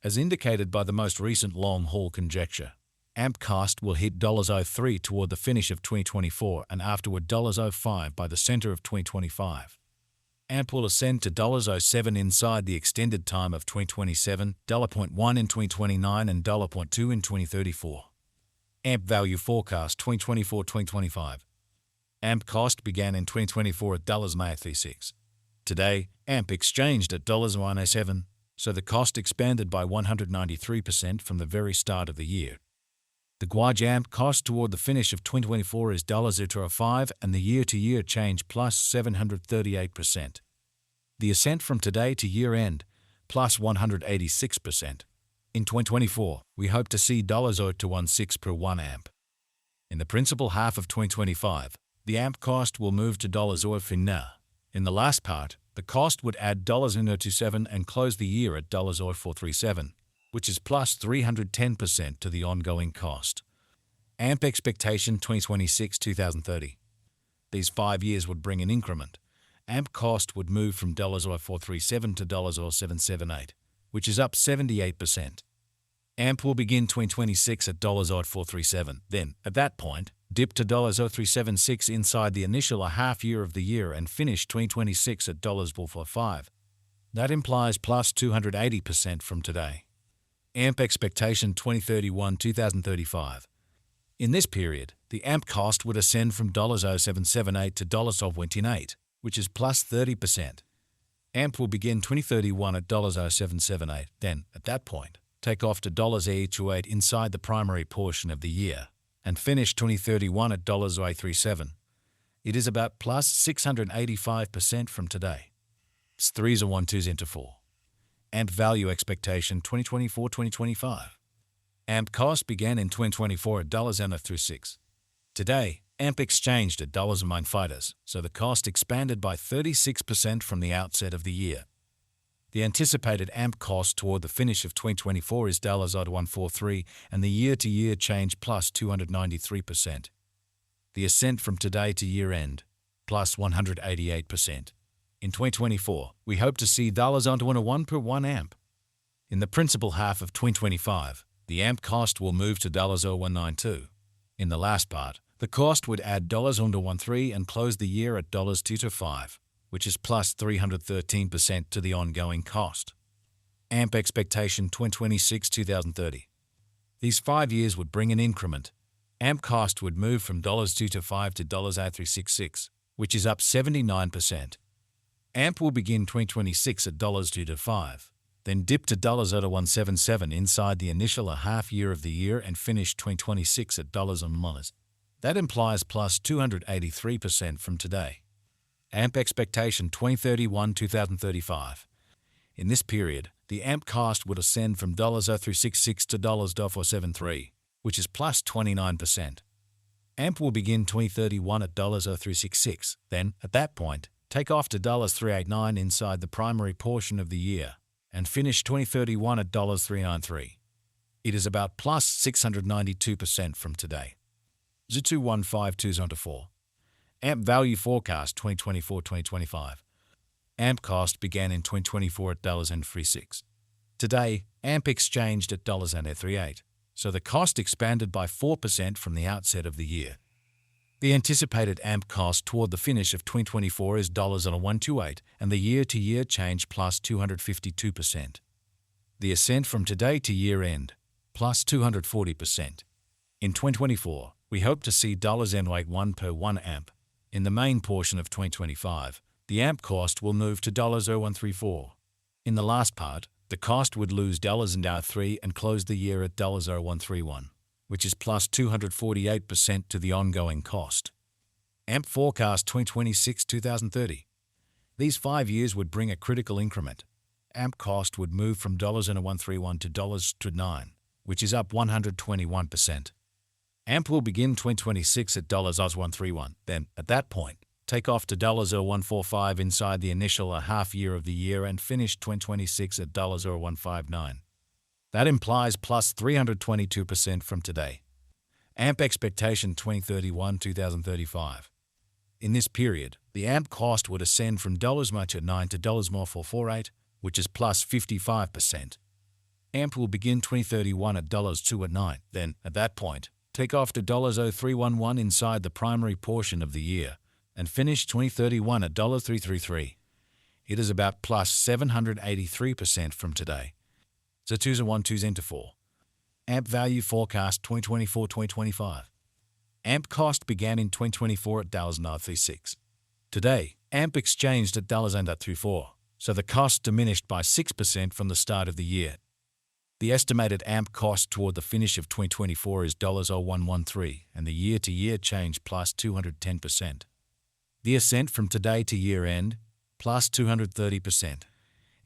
as indicated by the most recent long-haul conjecture. AMP cost will hit $0.03 toward the finish of 2024 and afterward $0.05 by the center of 2025. AMP will ascend to $0.07 inside the extended time of 2027, $0.1 in 2029 and $0.2 in 2034. AMP value forecast 2024-2025. AMP cost began in 2024 at $0.36. Today, AMP exchanged at $1.07, so the cost expanded by 193% from the very start of the year. The Guaj AMP cost toward the finish of 2024 is $0.05 and the year-to-year change plus 738%. The ascent from today to year-end plus 186%. In 2024, we hope to see $0.016 per 1 AMP. In the principal half of 2025, the AMP cost will move to $0.04. In the last part, the cost would add $0.027 and close the year at $0.437, which is plus 310% to the ongoing cost. AMP expectation 2026-2030. These 5 years would bring an increment. AMP cost would move from $0.437 to $0.778, which is up 78%. AMP will begin 2026 at $0.437, then, at that point, dip to $0.0376 inside the initial half year of the year and finish 2026 at $0.445. That implies plus 280% from today. AMP expectation 2031-2035. In this period, the AMP cost would ascend from $0.0778 to $0.1228, which is plus 30%. AMP will begin 2031 at $0.0778, then, at that point, take off to $0.828 inside the primary portion of the year, and finish 2031 at $0.837. It is about plus 685% from today. It's 3s or 1 2s into 4. AMP value expectation 2024-2025. AMP cost began in 2024 at $0.36. Today, AMP exchanged at $9, so the cost expanded by 36% from the outset of the year. The anticipated AMP cost toward the finish of 2024 is $0.143 and the year-to-year change plus 293%. The ascent from today to year-end, plus 188%. In 2024, we hope to see $1 per 1 AMP. In the principal half of 2025, the AMP cost will move to $0.192. In the last part, the cost would add $0.113 and close the year at $225, which is plus 313% to the ongoing cost. AMP expectation 2026-2030. These 5 years would bring an increment. AMP cost would move from $225 to $0.366, which is up 79%. AMP will begin 2026 at $225, then dip to $0.177 inside the initial half year of the year and finish 2026 at $1. That implies plus 283% from today. AMP expectation 2031-2035. In this period, the AMP cost would ascend from $0.366 to $0.473, which is plus 29%. AMP will begin 2031 at $0.366, then, at that point, take off to $389 inside the primary portion of the year, and finish 2031 at $393. It is about plus 692% from today. Z2152s onto 4. AMP value forecast 2024-2025. AMP cost began in 2024 at $0.36. Today, AMP exchanged at $0.38, so the cost expanded by 4% from the outset of the year. The anticipated AMP cost toward the finish of 2024 is $1.128 and the year-to-year change plus 252%. The ascent from today to year-end, plus 240%. In 2024, we hope to see $0.1 per 1 AMP. In the main portion of 2025, the AMP cost will move to $0.0134. In the last part, the cost would lose $0.03 and close the year at $0.131. Which is plus 248% to the ongoing cost. AMP forecast 2026-2030. These 5 years would bring a critical increment. AMP cost would move from $1.31 to $9, which is up 121%. AMP will begin 2026 at $1.31, then, at that point, take off to $1.45 inside the initial half year of the year and finish 2026 at $1.159. That implies plus 322% from today. AMP expectation 2031-2035. In this period, the AMP cost would ascend from $9 to $448, which is plus 55%. AMP will begin 2031 at $2.09. Then, at that point, take off to $0.0311 inside the primary portion of the year and finish 2031 at $333. It is about plus 783% from today. So 2 into 4. AMP value forecast 2024-2025. AMP cost began in 2024 at $936. Today, AMP exchanged at $8.34, so the cost diminished by 6% from the start of the year. The estimated AMP cost toward the finish of 2024 is $113, and the year-to-year change plus 210%. The ascent from today to year-end, plus 230%.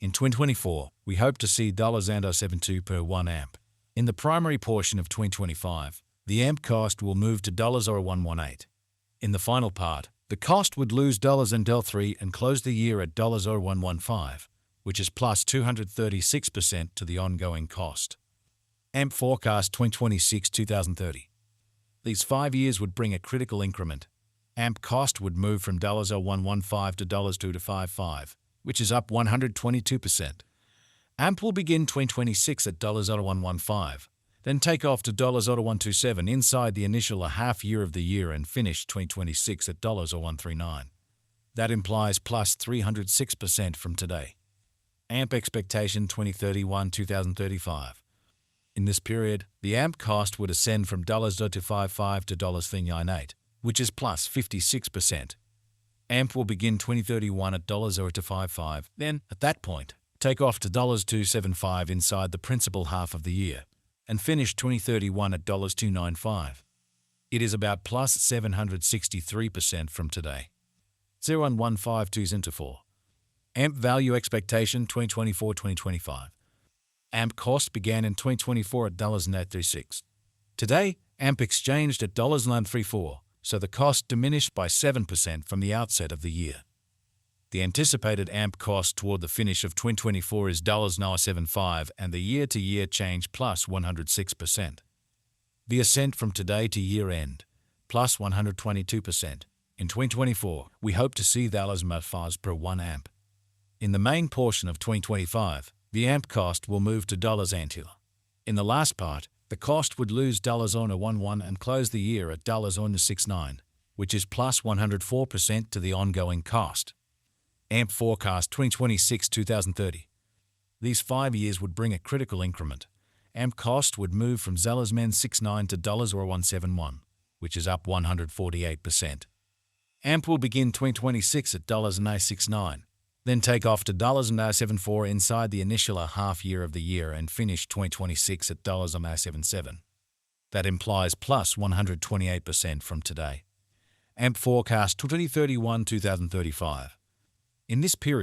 In 2024, we hope to see $0.72 per 1 AMP. In the primary portion of 2025, the AMP cost will move to $0.118. In the final part, the cost would lose $0.03 and close the year at $0.115, which is plus 236% to the ongoing cost. AMP forecast 2026-2030. These 5 years would bring a critical increment. AMP cost would move from $1.15 to $2.55, which is up 122%. AMP will begin 2026 at $1.15, then take off to $1.27 inside the initial half year of the year and finish 2026 at $1.39. That implies plus 306% from today. AMP expectation 2031-2035. In this period, the AMP cost would ascend from $0.255 to $398, which is plus 56%. AMP will begin 2031 at $0.255, then, at that point, take off to $2.75 inside the principal half of the year, and finish 2031 at $2.95. It is about plus 763% from today. 0.152 into 4. AMP value expectation 2024-2025. AMP cost began in 2024 at $936. Today, AMP exchanged at $934, so the cost diminished by 7% from the outset of the year. The anticipated AMP cost toward the finish of 2024 is $975 and the year-to-year change plus 106%. The ascent from today to year-end, plus 122%. In 2024, we hope to see $5 per 1 AMP. In the main portion of 2025, the AMP cost will move to $. In the last part, the cost would lose $0.11 and close the year at $0.69, which is plus 104% to the ongoing cost. AMP forecast 2026-2030. These 5 years would bring a critical increment. AMP cost would move from $69 to $171, which is up 148%. AMP will begin 2026 at $969, then take off to $974 inside the initial half year of the year and finish 2026 at $977. That implies plus 128% from today. AMP forecast 2031-2035. In this period,